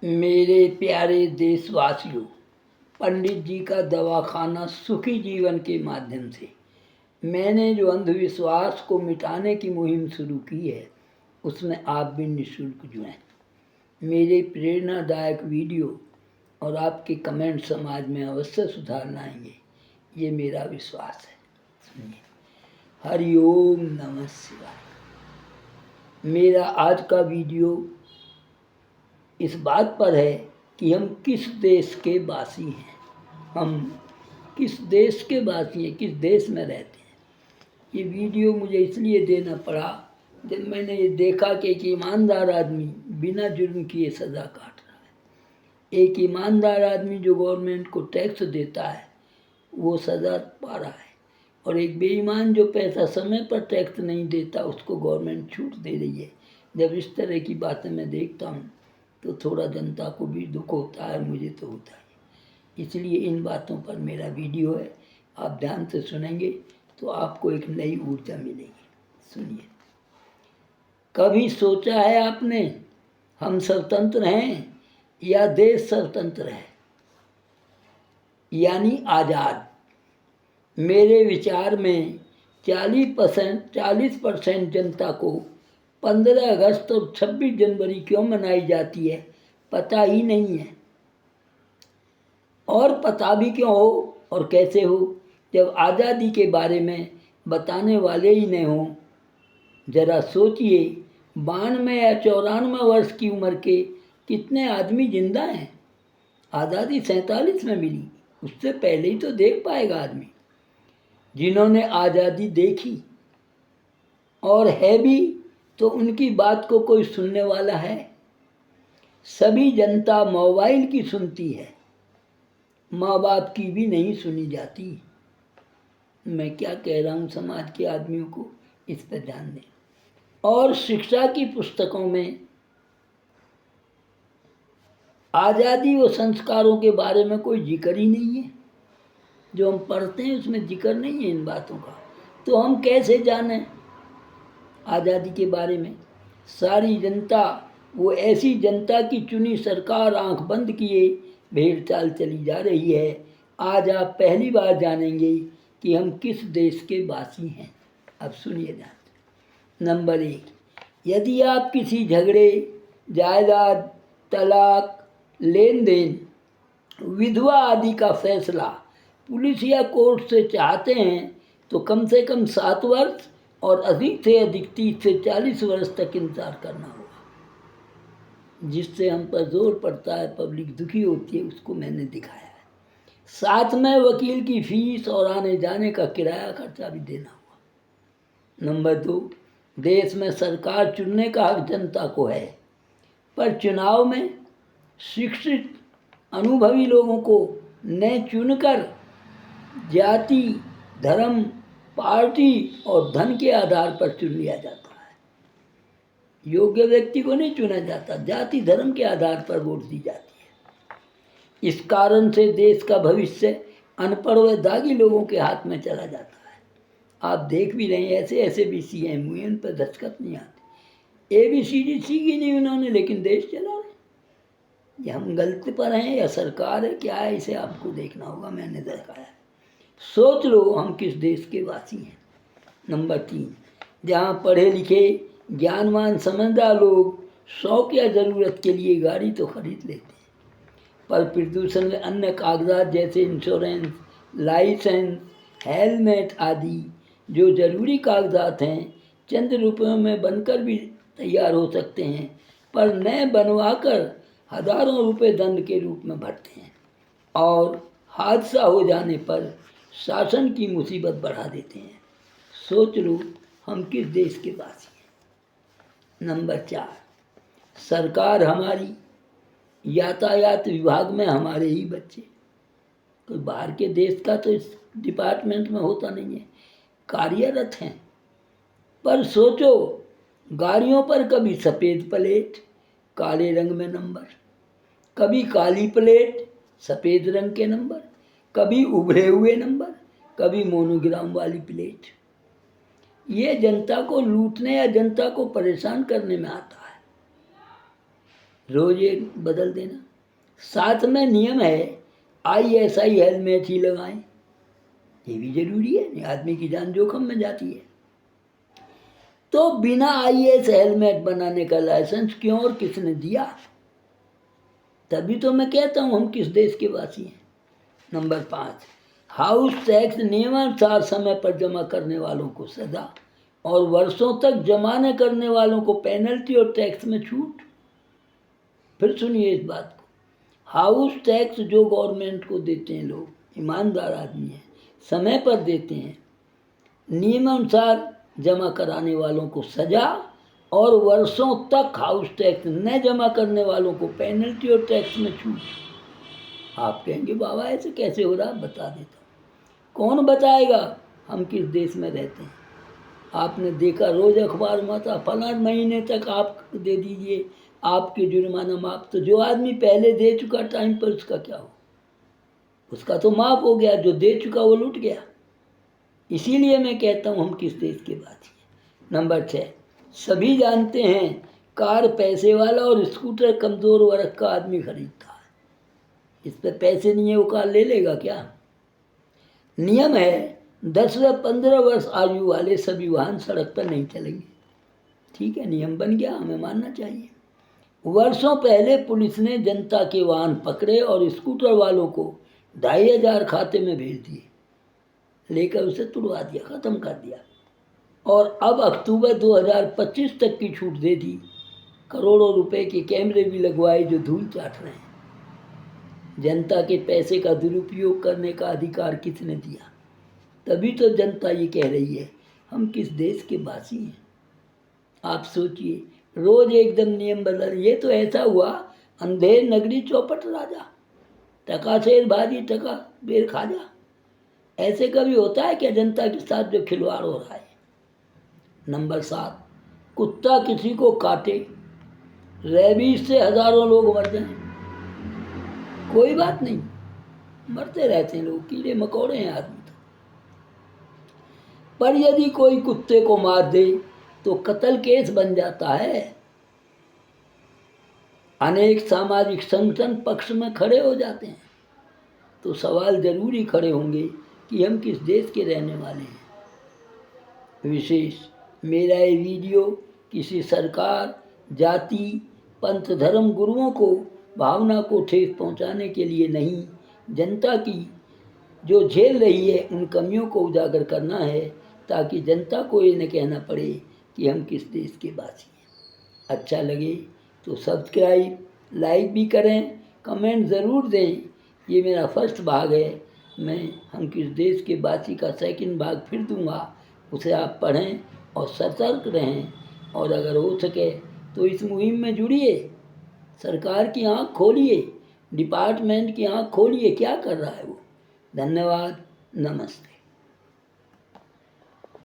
मेरे प्यारे देशवासियों, पंडित जी का दवाखाना सुखी जीवन के माध्यम से मैंने जो अंधविश्वास को मिटाने की मुहिम शुरू की है, उसमें आप भी निःशुल्क जुड़ें। मेरे प्रेरणादायक वीडियो और आपके कमेंट समाज में अवश्य सुधार लाएंगे, ये मेरा विश्वास है। सुनिए। हरिओम नमः शिवाय। मेरा आज का वीडियो इस बात पर है कि हम किस देश के वासी हैं, हम किस देश के वासी हैं, किस देश में रहते हैं। ये वीडियो मुझे इसलिए देना पड़ा जब मैंने ये देखा कि एक ईमानदार आदमी बिना जुर्म किए सज़ा काट रहा है। एक ईमानदार आदमी जो गवर्नमेंट को टैक्स देता है वो सज़ा पा रहा है, और एक बेईमान जो पैसा समय पर टैक्स नहीं देता उसको गवर्नमेंट छूट दे रही है। जब इस तरह की बातें मैं देखता हूँ तो थोड़ा जनता को भी दुख होता है, मुझे तो होता है। इसलिए इन बातों पर मेरा वीडियो है, आप ध्यान से सुनेंगे तो आपको एक नई ऊर्जा मिलेगी। सुनिए। कभी सोचा है आपने हम स्वतंत्र हैं या देश स्वतंत्र है, यानी आज़ाद? मेरे विचार में 40% जनता को 15 अगस्त और 26 जनवरी क्यों मनाई जाती है पता ही नहीं है। और पता भी क्यों हो और कैसे हो जब आज़ादी के बारे में बताने वाले ही नहीं हों। ज़रा सोचिए, 92 या 94 वर्ष की उम्र के कितने आदमी जिंदा हैं। आज़ादी 47 में मिली, उससे पहले ही तो देख पाएगा आदमी। जिन्होंने आज़ादी देखी और है भी, तो उनकी बात को कोई सुनने वाला है? सभी जनता मोबाइल की सुनती है, माँ बाप की भी नहीं सुनी जाती। मैं क्या कह रहा हूँ, समाज के आदमियों को इस पर ध्यान दें। और शिक्षा की पुस्तकों में आज़ादी व संस्कारों के बारे में कोई जिक्र ही नहीं है। जो हम पढ़ते हैं उसमें जिक्र नहीं है इन बातों का, तो हम कैसे जानें आज़ादी के बारे में। सारी जनता वो ऐसी जनता की चुनी सरकार आंख बंद किए भेड़ चाल चली जा रही है। आज आप पहली बार जानेंगे कि हम किस देश के वासी हैं। अब सुनिए ध्यान। नंबर 1, यदि आप किसी झगड़े, जायदाद, तलाक, लेन देन, विधवा आदि का फैसला पुलिस या कोर्ट से चाहते हैं तो कम से कम 7 वर्ष और अधिक से अधिक 30 से 40 वर्ष तक इंतजार करना होगा। जिससे हम पर जोर पड़ता है, पब्लिक दुखी होती है, उसको मैंने दिखाया है। साथ में वकील की फीस और आने जाने का किराया खर्चा भी देना होगा। नंबर 2, देश में सरकार चुनने का हक जनता को है, पर चुनाव में शिक्षित अनुभवी लोगों को न चुनकर जाति, धर्म, पार्टी और धन के आधार पर चुन लिया जाता है। योग्य व्यक्ति को नहीं चुना जाता, जाति धर्म के आधार पर वोट दी जाती है। इस कारण से देश का भविष्य अनपढ़ व दागी लोगों के हाथ में चला जाता है। आप देख भी रहे हैं, ऐसे ऐसे भी CM हुए, उन पर दस्तखत नहीं आते। ABCD सीखी नहीं उन्होंने, लेकिन देश चला रहे। ये हम गलती पर हैं या सरकार है, क्या है, इसे आपको देखना होगा। मैंने दिखाया है। सोच लो हम किस देश के वासी हैं। नंबर 3, जहाँ पढ़े लिखे ज्ञानवान समझदार लोग शौक या ज़रूरत के लिए गाड़ी तो खरीद लेते हैं, पर प्रदूषण में अन्य कागजात जैसे इंश्योरेंस, लाइसेंस, हेलमेट आदि जो ज़रूरी कागजात हैं, चंद रुपयों में बनकर भी तैयार हो सकते हैं, पर न बनवाकर हज़ारों रुपए दंड के रूप में भरते हैं, और हादसा हो जाने पर शासन की मुसीबत बढ़ा देते हैं। सोच लो हम किस देश के वासी हैं। नंबर 4, सरकार हमारी, यातायात विभाग में हमारे ही बच्चे। कोई बाहर के देश का तो इस डिपार्टमेंट में होता नहीं है, कार्यरत हैं। पर सोचो, गाड़ियों पर कभी सफ़ेद प्लेट, काले रंग में नंबर, कभी काली प्लेट, सफ़ेद रंग के नंबर, कभी उभरे हुए नंबर, कभी मोनोग्राम वाली प्लेट। ये जनता को लूटने या जनता को परेशान करने में आता है। रोज एक बदल देना। साथ में नियम है ISI हेलमेट ही लगाएं, ये भी जरूरी है, नहीं आदमी की जान जोखिम में जाती है। तो बिना IS हेलमेट बनाने का लाइसेंस क्यों और किसने दिया? तभी तो मैं कहता हूं हम किस देश के वासी हैं। नंबर 5, हाउस टैक्स नियमानुसार समय पर जमा करने वालों को सजा और वर्षों तक जमा न करने वालों को पेनल्टी और टैक्स में छूट। फिर सुनिए इस बात को, हाउस टैक्स जो गवर्नमेंट को देते हैं लोग, ईमानदार आदमी हैं, समय पर देते हैं, नियमानुसार जमा कराने वालों को सजा और वर्षों तक हाउस टैक्स न जमा करने वालों को पेनल्टी और टैक्स में छूट। आप कहेंगे बाबा ऐसे कैसे हो रहा, बता देता हूँ। कौन बताएगा हम किस देश में रहते हैं? आपने देखा रोज अखबार में आता फलां महीने तक आप दे दीजिए, आपके जुर्माना माफ। तो जो आदमी पहले दे चुका टाइम पर उसका क्या हो? उसका तो माफ हो गया, जो दे चुका वो लूट गया। इसीलिए मैं कहता हूँ हम किस देश के वासी हैं। नंबर 6, सभी जानते हैं कार पैसे वाला और स्कूटर कमज़ोर वर्ग का आदमी खरीदता है। इस पर पैसे नहीं है वो कार ले लेगा क्या? नियम है 10 व 15 वर्ष आयु वाले सभी वाहन सड़क पर नहीं चलेंगे। ठीक है, नियम बन गया, हमें मानना चाहिए। वर्षों पहले पुलिस ने जनता के वाहन पकड़े और स्कूटर वालों को 2500 खाते में भेज दिए, लेकर उसे तुड़वा दिया, ख़त्म कर दिया। और अब अक्टूबर 2025 तक की छूट दे दी। करोड़ों रुपए के कैमरे भी लगवाए जो धूल चाट रहे हैं। जनता के पैसे का दुरुपयोग करने का अधिकार किसने दिया? तभी तो जनता ये कह रही है हम किस देश के वासी हैं। आप सोचिए, रोज एकदम नियम बदल। ये तो ऐसा हुआ अंधेर नगरी चौपट राजा, टका शेर भाजी टका बेर खाजा। ऐसे कभी होता है क्या जनता के साथ जो खिलवाड़ हो रहा है? नंबर 7, कुत्ता किसी को काटे, रेबीज से हजारों लोग मर जाएं, कोई बात नहीं, मरते रहते हैं लोग, कीड़े मकोड़े हैं आदमी तो। पर यदि कोई कुत्ते को मार दे तो कत्ल केस बन जाता है। अनेक सामाजिक संगठन पक्ष में खड़े हो जाते हैं। तो सवाल जरूरी खड़े होंगे कि हम किस देश के रहने वाले हैं। विशेष मेरा ये वीडियो किसी सरकार, जाति, पंथ, धर्म गुरुओं को भावना को ठेस पहुंचाने के लिए नहीं, जनता की जो झेल रही है उन कमियों को उजागर करना है, ताकि जनता को ये न कहना पड़े कि हम किस देश के वासी हैं। अच्छा लगे तो सब्सक्राइब, लाइक भी करें, कमेंट ज़रूर दें। ये मेरा फर्स्ट भाग है। मैं हम किस देश के वासी का सेकंड भाग फिर दूंगा, उसे आप पढ़ें और सतर्क रहें। और अगर हो सके तो इस मुहिम में जुड़िए, सरकार की आँख खोलिए, डिपार्टमेंट की आँख खोलिए, क्या कर रहा है वो। धन्यवाद, नमस्ते।